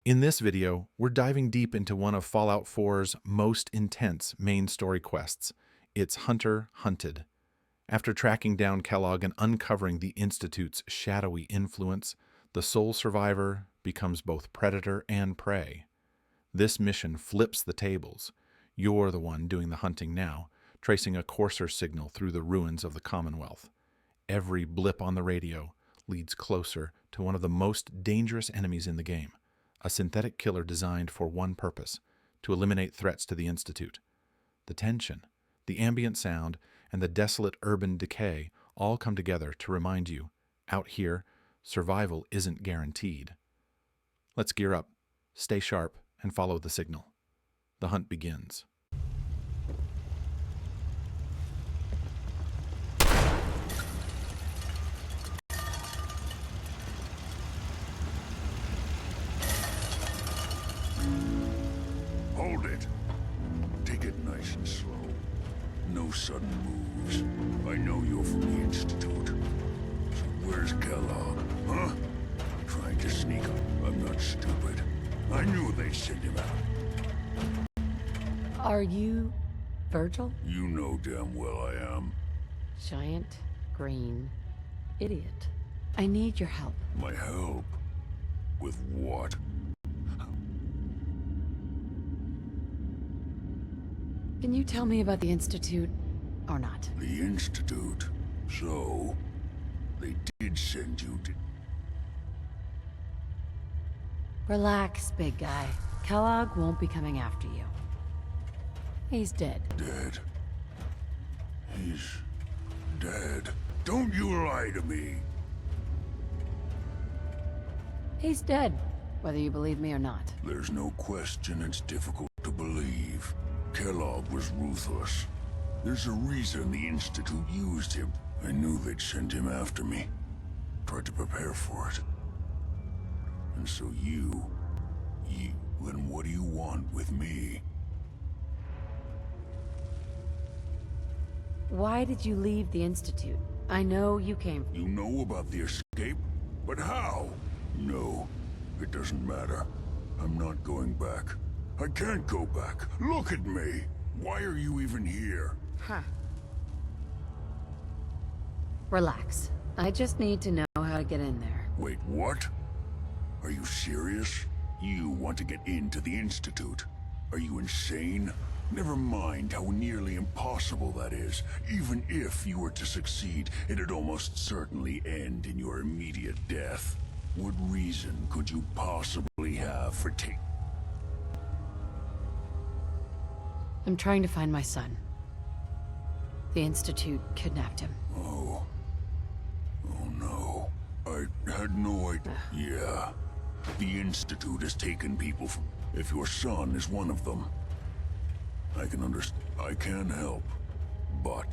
In this video, we're diving deep into one of Fallout 4's most intense main story quests. It's Hunter Hunted. After tracking down Kellogg and uncovering the Institute's shadowy influence, the sole survivor becomes both predator and prey. This mission flips the tables. You're the one doing the hunting now, tracing a courser signal through the ruins of the Commonwealth. Every blip on the radio leads closer to one of the most dangerous enemies in the game. A synthetic killer designed for one purpose, to eliminate threats to the Institute. The tension, the ambient sound, and the desolate urban decay all come together to remind you, out here, survival isn't guaranteed. Let's gear up, stay sharp, and follow the signal. The hunt begins. Hold it. Take it nice and slow. No sudden moves. I know you're from the Institute. So where's Kellogg, huh? Trying to sneak up. I'm not stupid. I knew they'd send him out. Are you Virgil? You know damn well I am. Giant, green, idiot. I need your help. My help? With what? Can you tell me about the Institute, or not? The Institute? So, they did send you to... Relax, big guy. Kellogg won't be coming after you. He's dead. Dead? He's... dead? Don't you lie to me! He's dead, whether you believe me or not. There's no question it's difficult to believe. Kellogg was ruthless. There's a reason the Institute used him. I knew they'd send him after me. Tried to prepare for it. And so you... then what do you want with me? Why did you leave the Institute? I know you came... You know about the escape? But how? No, it doesn't matter. I'm not going back. I can't go back. Look at me. Why are you even here? Huh. Relax. I just need to know how to get in there. Wait, what? Are you serious? You want to get into the Institute? Are you insane? Never mind how nearly impossible that is. Even if you were to succeed, it'd almost certainly end in your immediate death. What reason could you possibly have for taking... I'm trying to find my son. The Institute kidnapped him. Oh. Oh no. I had no idea. Yeah. The Institute has taken people from... If your son is one of them, I can understand. I can help. But...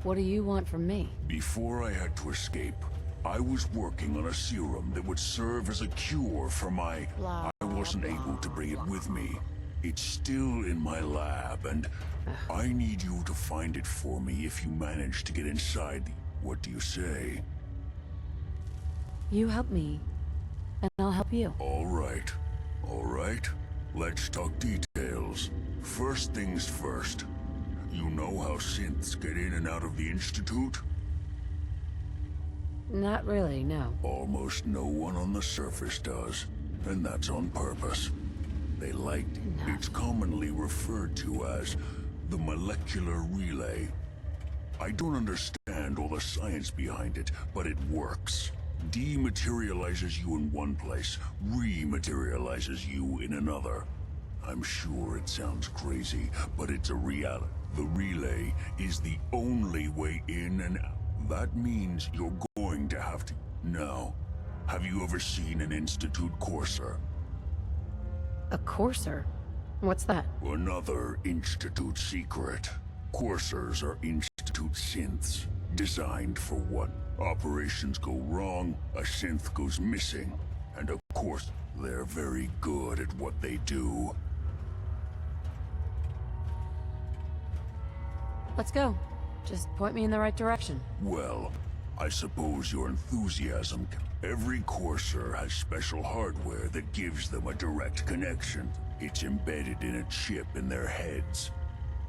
What do you want from me? before I had to escape, I was working on a serum that would serve as a cure for my... Blah, I wasn't able to bring it with me. It's still in my lab, and I need you to find it for me if you manage to get inside the... What do you say? You help me, and I'll help you. All right. All right. Let's talk details. First things first. You know how synths get in and out of the Institute? Not really, no. Almost no one on the surface does, and that's on purpose. They liked it. It's commonly referred to as the molecular relay. I don't understand all the science behind it, but it works. Dematerializes you in one place, rematerializes you in another. I'm sure it sounds crazy, but it's a reality. The relay is the only way in and out. That means you're going to have to... Now, have you ever seen an Institute courser? A courser? What's that? Another Institute secret. Coursers are Institute synths, designed for what? Operations go wrong, a synth goes missing, and of course, they're very good at what they do. Let's go. Just point me in the right direction. Well, I suppose your enthusiasm. Every Courser has special hardware that gives them a direct connection. It's embedded in a chip in their heads.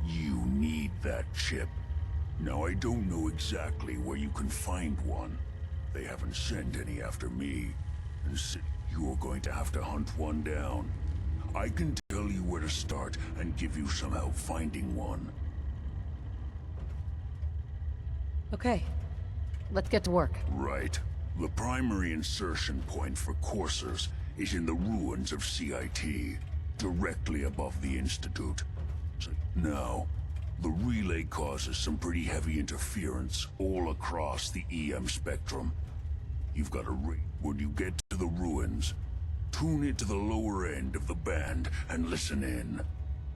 You need that chip. Now, I don't know exactly where you can find one. They haven't sent any after me. And so you're going to have to hunt one down. I can tell you where to start and give you some help finding one. Okay, let's get to work. Right. The primary insertion point for coursers is in the ruins of CIT, directly above the Institute. Now, the relay causes some pretty heavy interference all across the EM spectrum. You've got to when you get to the ruins, tune it to the lower end of the band and listen in.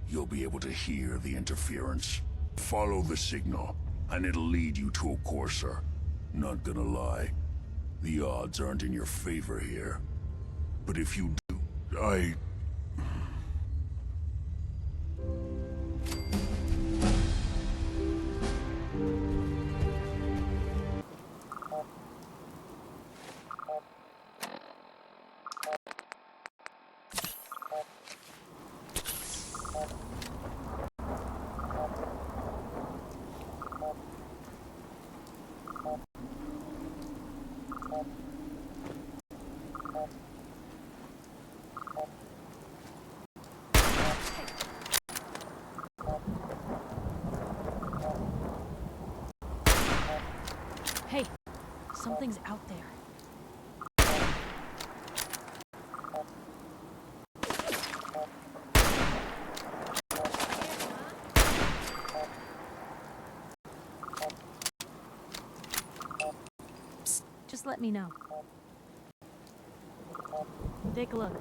You'll be able to hear the interference. Follow the signal, and it'll lead you to a courser. Not gonna lie, the odds aren't in your favor here. But if you do, Hey, something's out there. Psst, just let me know. Take a look.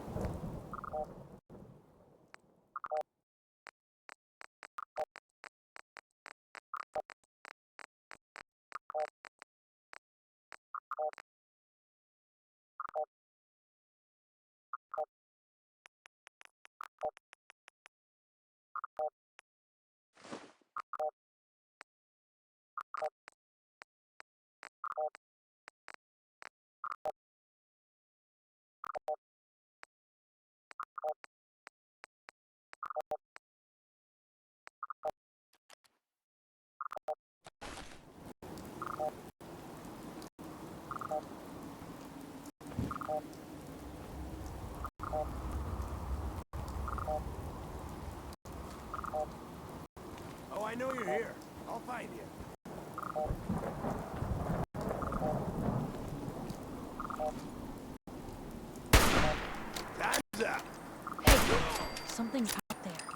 Oh, I know you're here. I'll find you. Time's up. Hey, something's out there.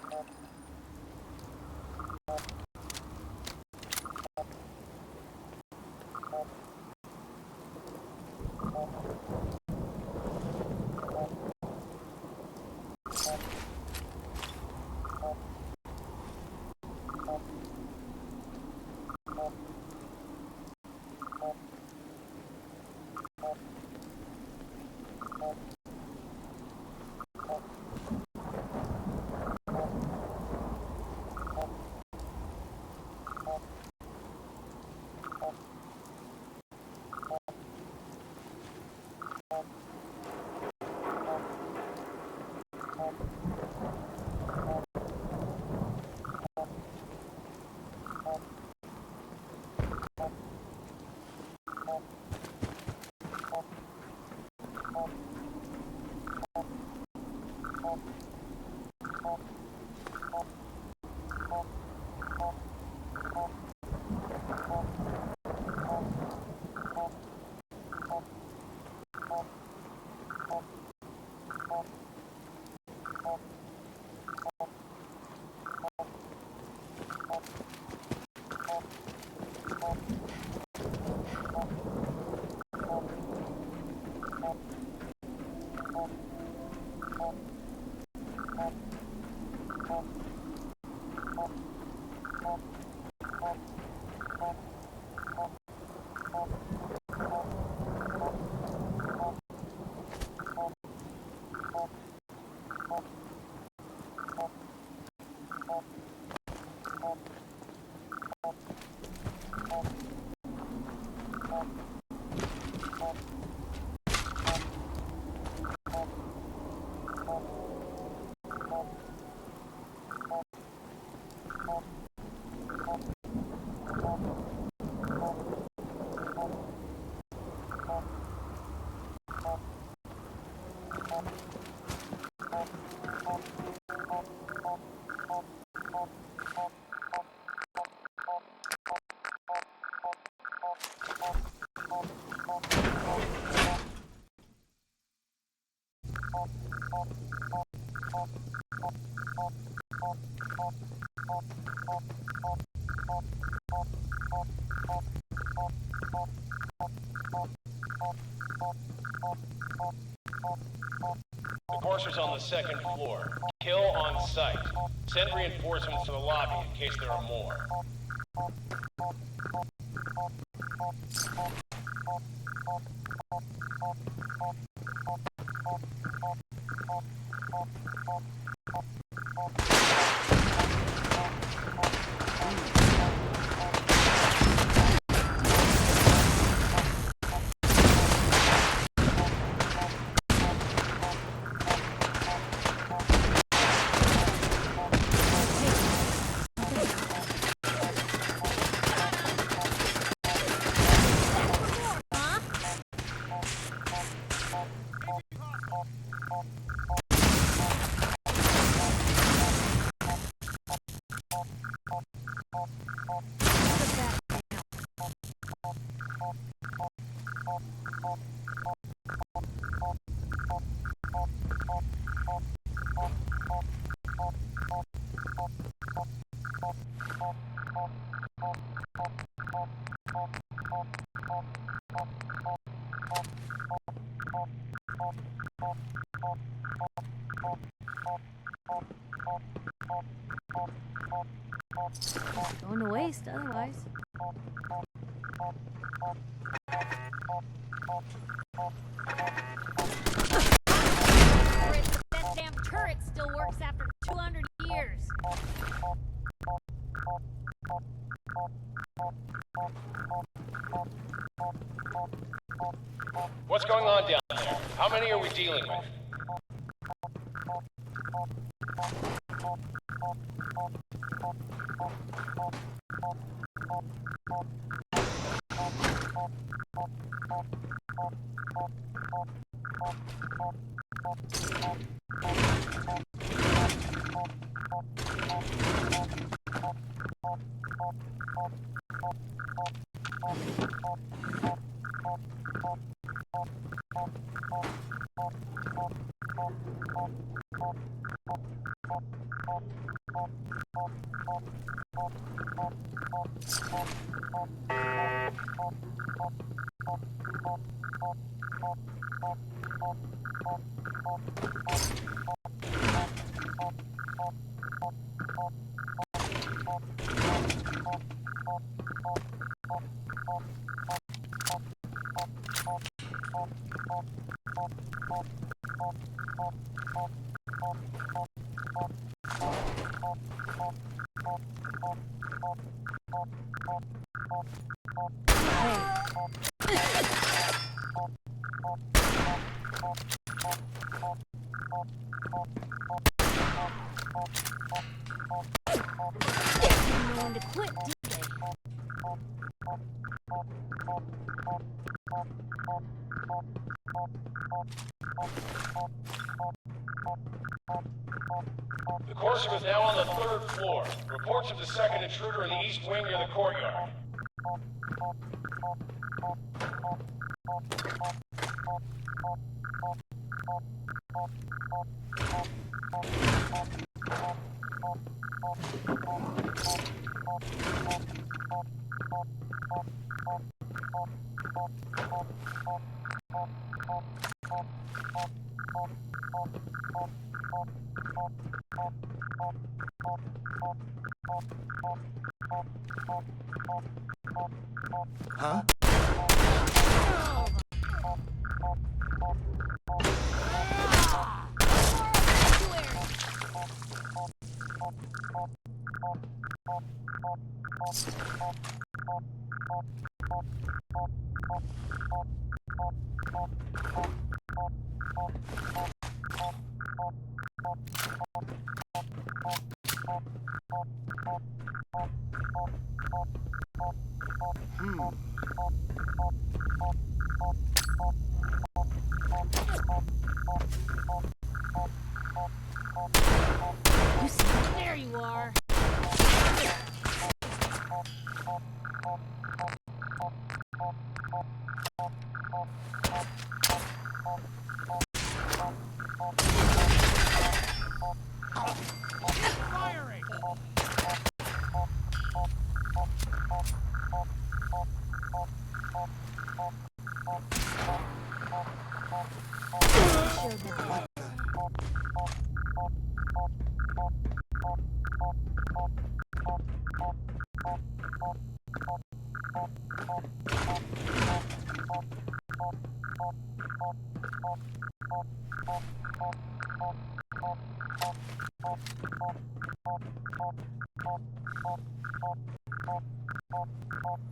The courser's on the second floor. Kill on sight. Send reinforcements to the lobby in case there are more. Going to waste otherwise. That damn turret still works after 200 years. What's going on down there? How many are we dealing with? Didn't know when to quit, did they? The courser is now on the third floor. Reports of the second intruder in the east wing near the courtyard. Huh?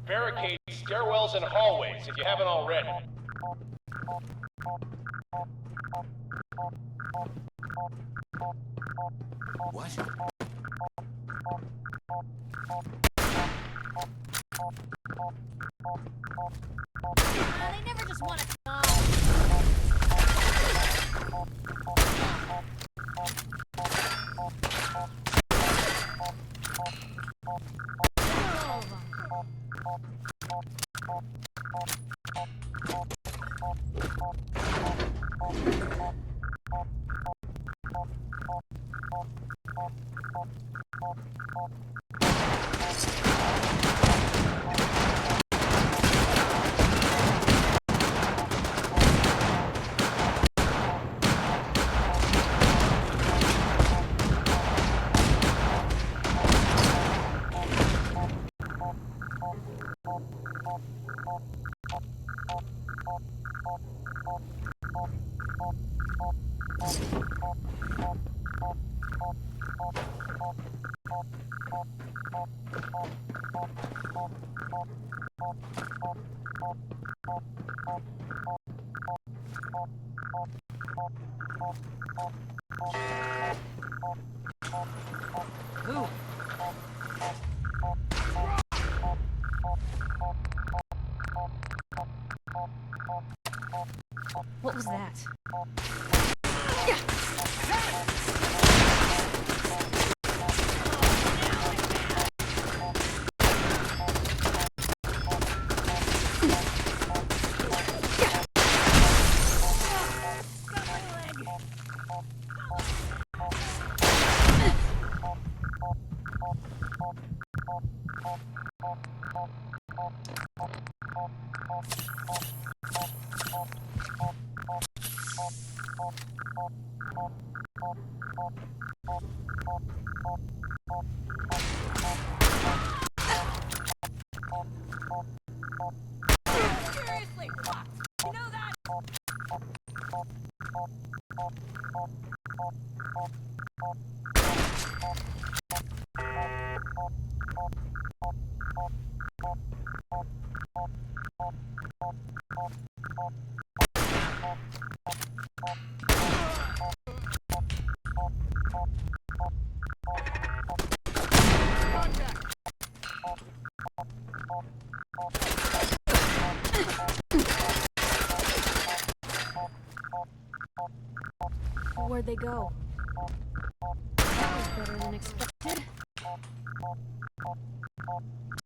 Barricade stairwells and hallways if you haven't already. What? They never just want to come. All of them. Who? What was that? Seriously, fuck. You know that? Where'd they go? That was better than expected.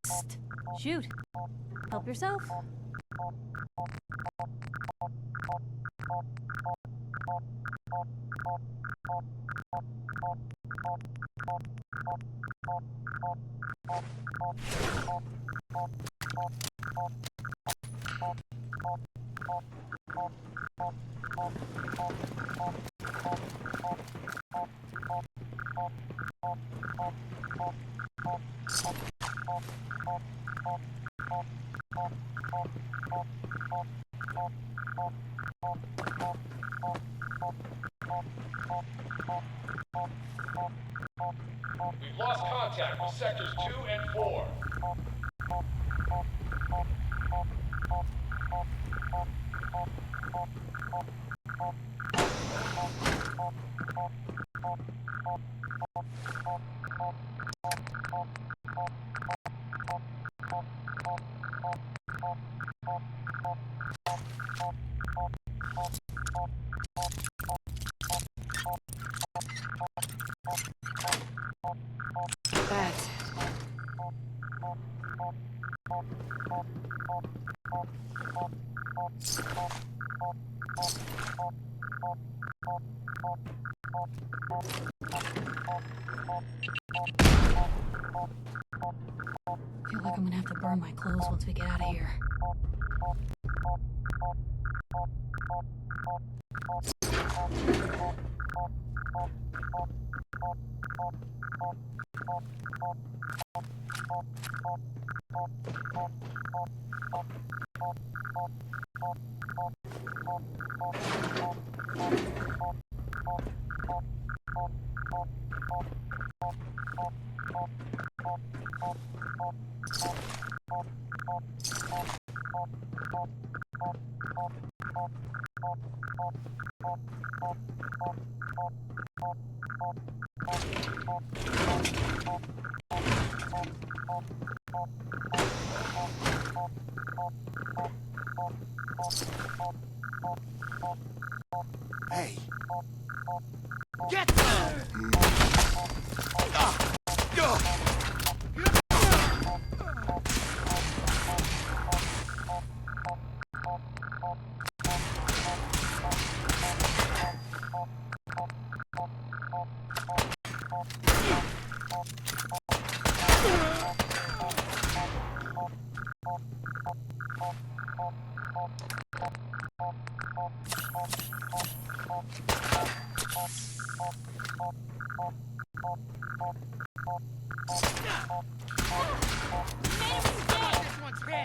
Psst. Shoot. Help yourself. We've lost contact with sectors 2 and 4. That. Feel like I'm gonna have to burn my clothes once we get out of here. Hey. Get there!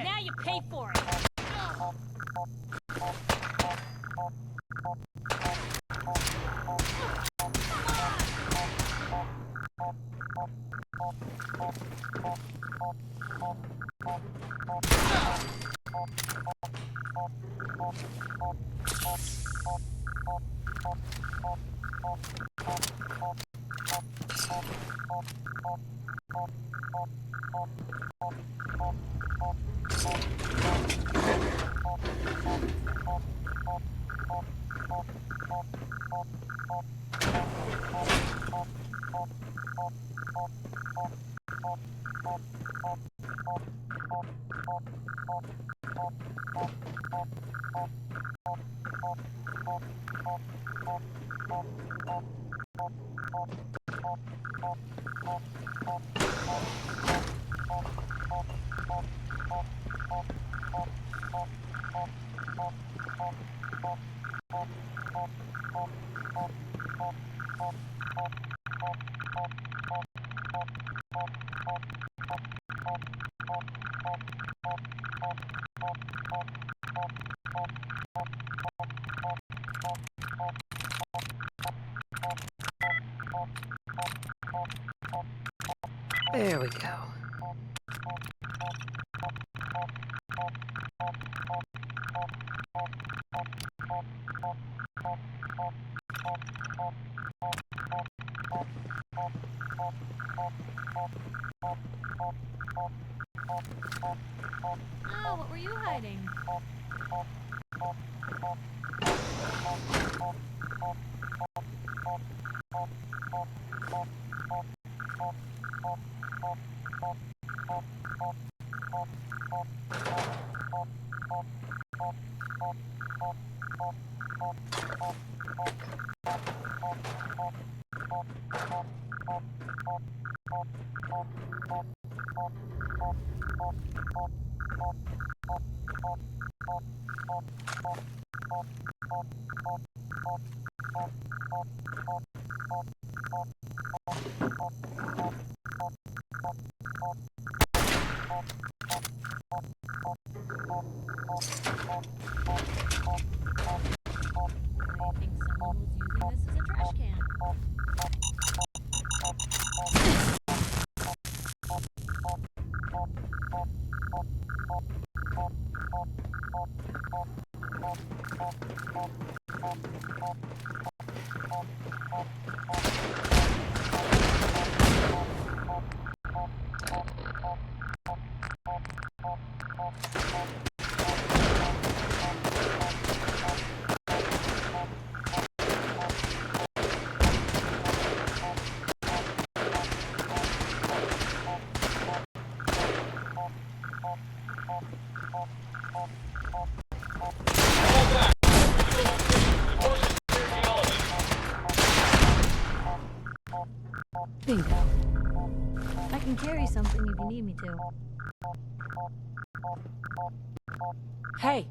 Now you pay for it. There we go. Oh, what were you hiding? I think someone was using this as a trash can. Bingo. I can carry something if you need me to. Hey!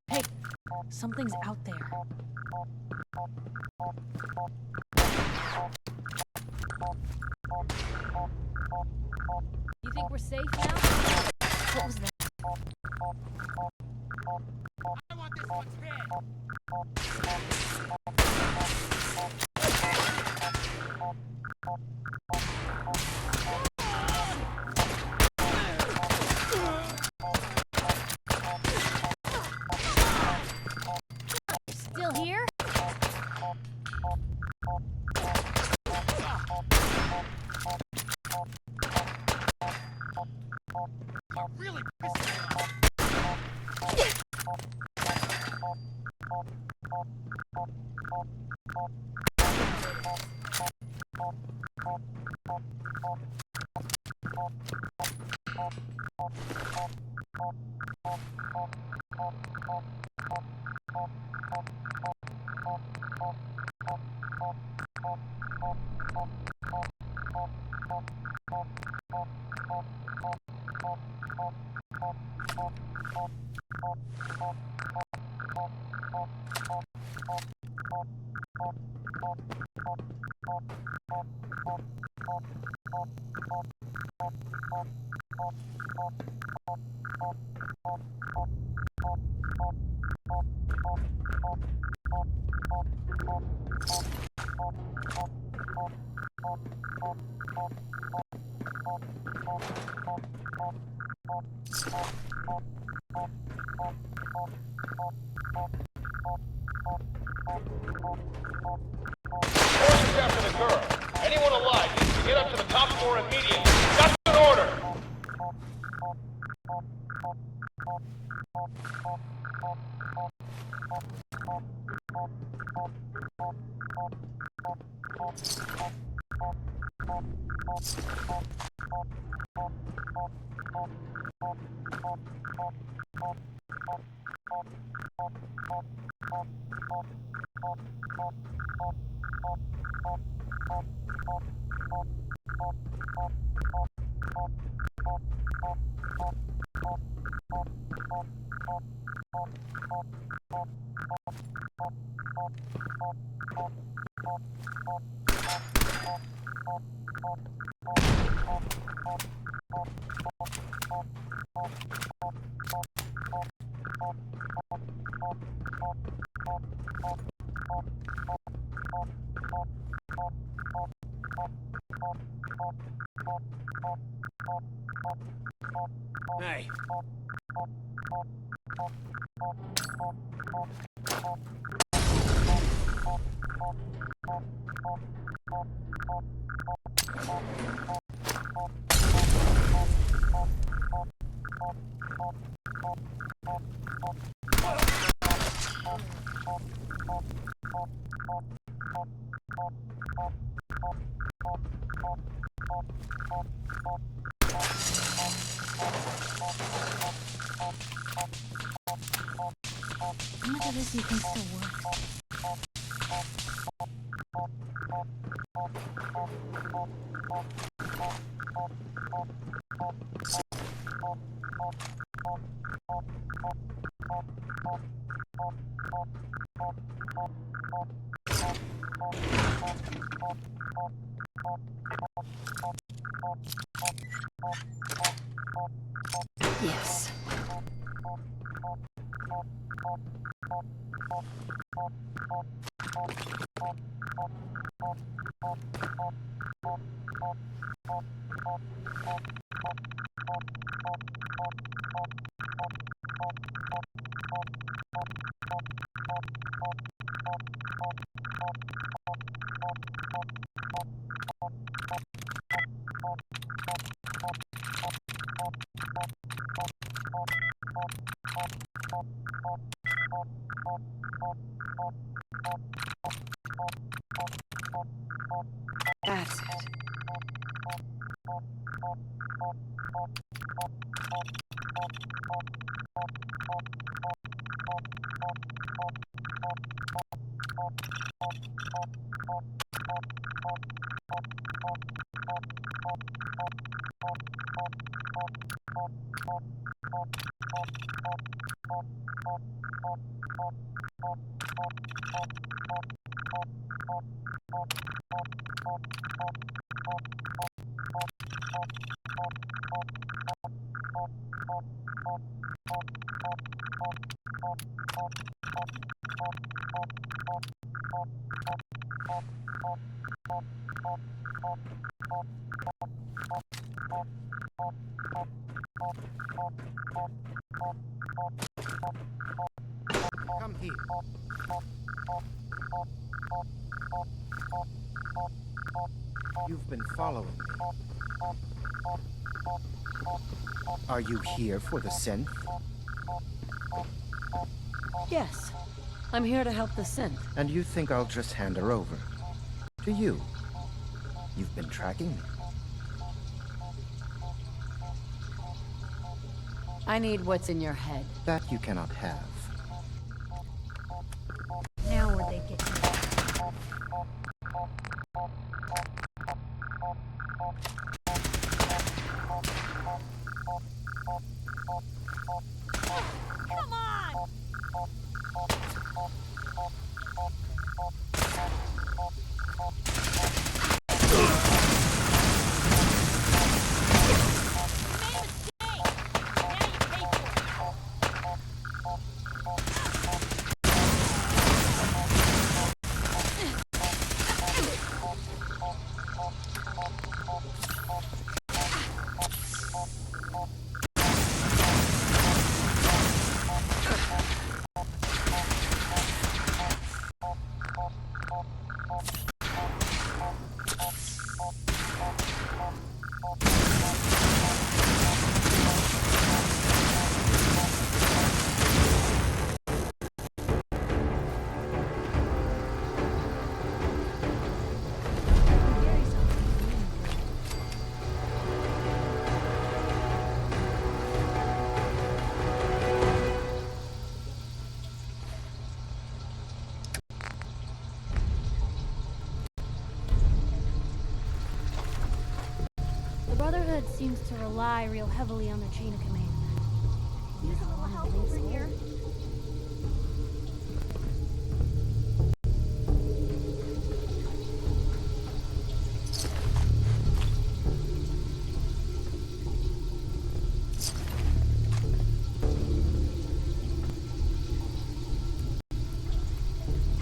Hey! Something's out there. You think we're safe now? What was that? I want this one's head. Still here? You're really pissing me off. Forces after the girl. Anyone alive needs to get up to the top floor immediately. That's an order! Hey. How much of this do you think still works? Yes. That's it. Come here. You've been following me. Are you here for the synth? Yes. I'm here to help the synth. And you think I'll just hand her over? To you? You've been tracking me. I need what's in your head. That you cannot have. Now where'd they get me? Come on! The Brotherhood seems to rely real heavily on their chain of command. Use a little help over here.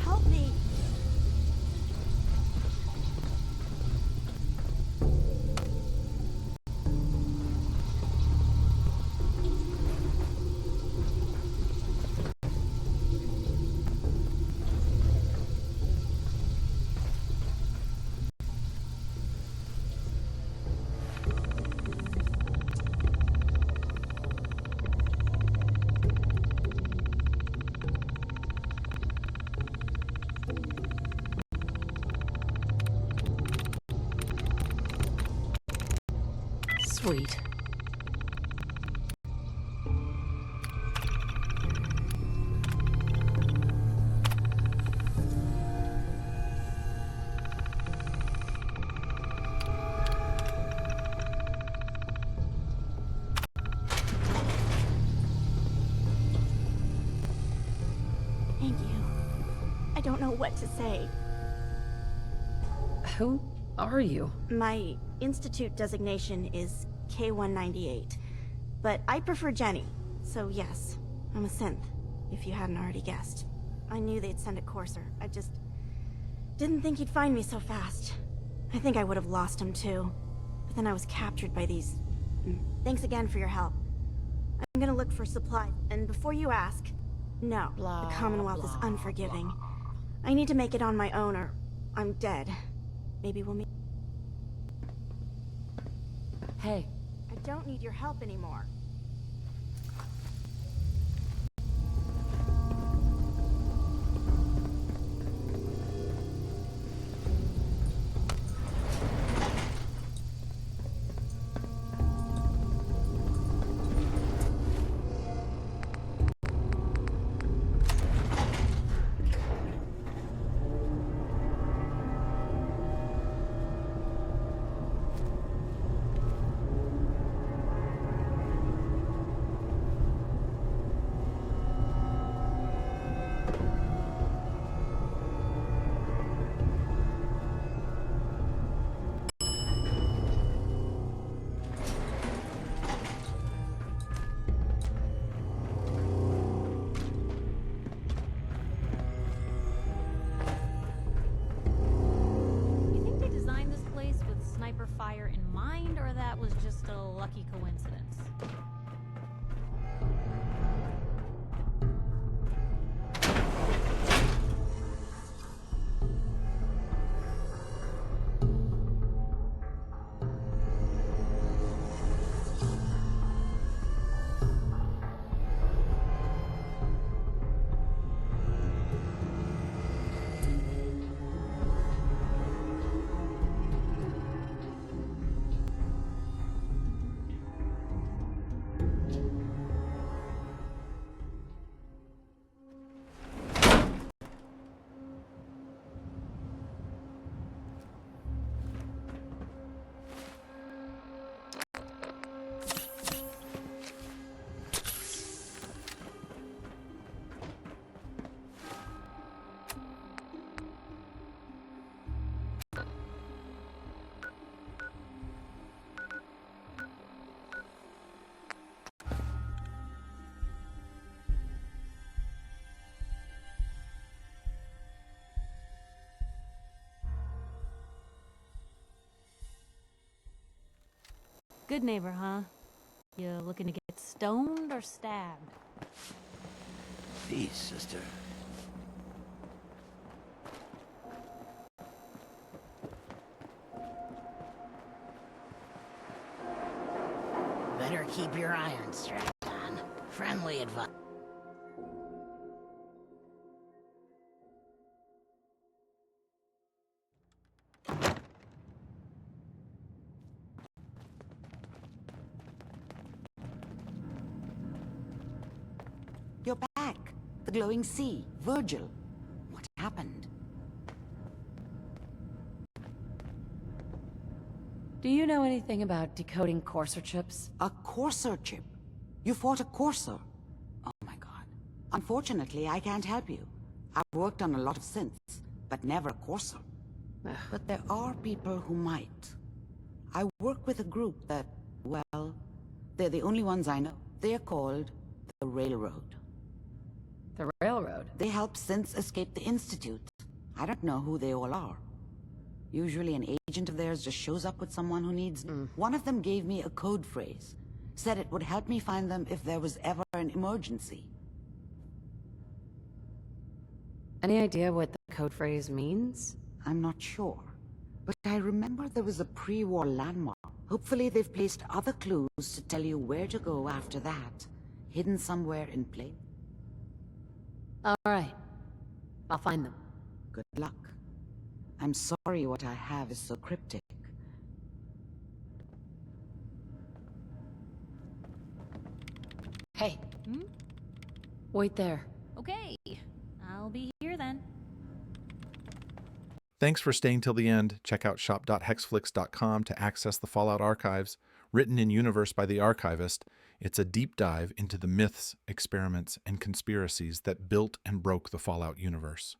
Help me! Sweet. Thank you. I don't know what to say. Who are you? My institute designation is K-198, but I prefer Jenny, so yes, I'm a synth, if you hadn't already guessed. I knew they'd send a courser. I just didn't think he'd find me so fast. I think I would have lost him too, but then I was captured by these... Thanks again for your help. I'm gonna look for supplies, and before you ask, no, Blah, the Commonwealth blah, is unforgiving. I need to make it on my own or I'm dead. Maybe we'll meet... Hey, I don't need your help anymore. Good neighbor, huh? You looking to get stoned or stabbed? Peace, sister. Better keep your iron strapped on. Friendly advice. You're back. The glowing sea. Virgil. What happened? Do you know anything about decoding courser chips? A courser chip. You fought a courser. Oh my god. Unfortunately, I can't help you. I've worked on a lot of synths, but never a courser. But there are people who might. I work with a group that, well, they're the only ones I know. They're called the Railroad. The railroad? They help synths escape the Institute. I don't know who they all are. Usually an agent of theirs just shows up with someone who needs... One of them gave me a code phrase. Said it would help me find them if there was ever an emergency. Any idea what the code phrase means? I'm not sure. But I remember there was a pre-war landmark. Hopefully they've placed other clues to tell you where to go after that. Hidden somewhere in plain. All right. I'll find them. Good luck. I'm sorry what I have is so cryptic. Hey. Wait there. Okay, I'll be here then. Thanks for staying till the end. Check out shop.hexflix.com to access the Fallout archives. Written in universe by the archivist, it's a deep dive into the myths, experiments, and conspiracies that built and broke the Fallout universe.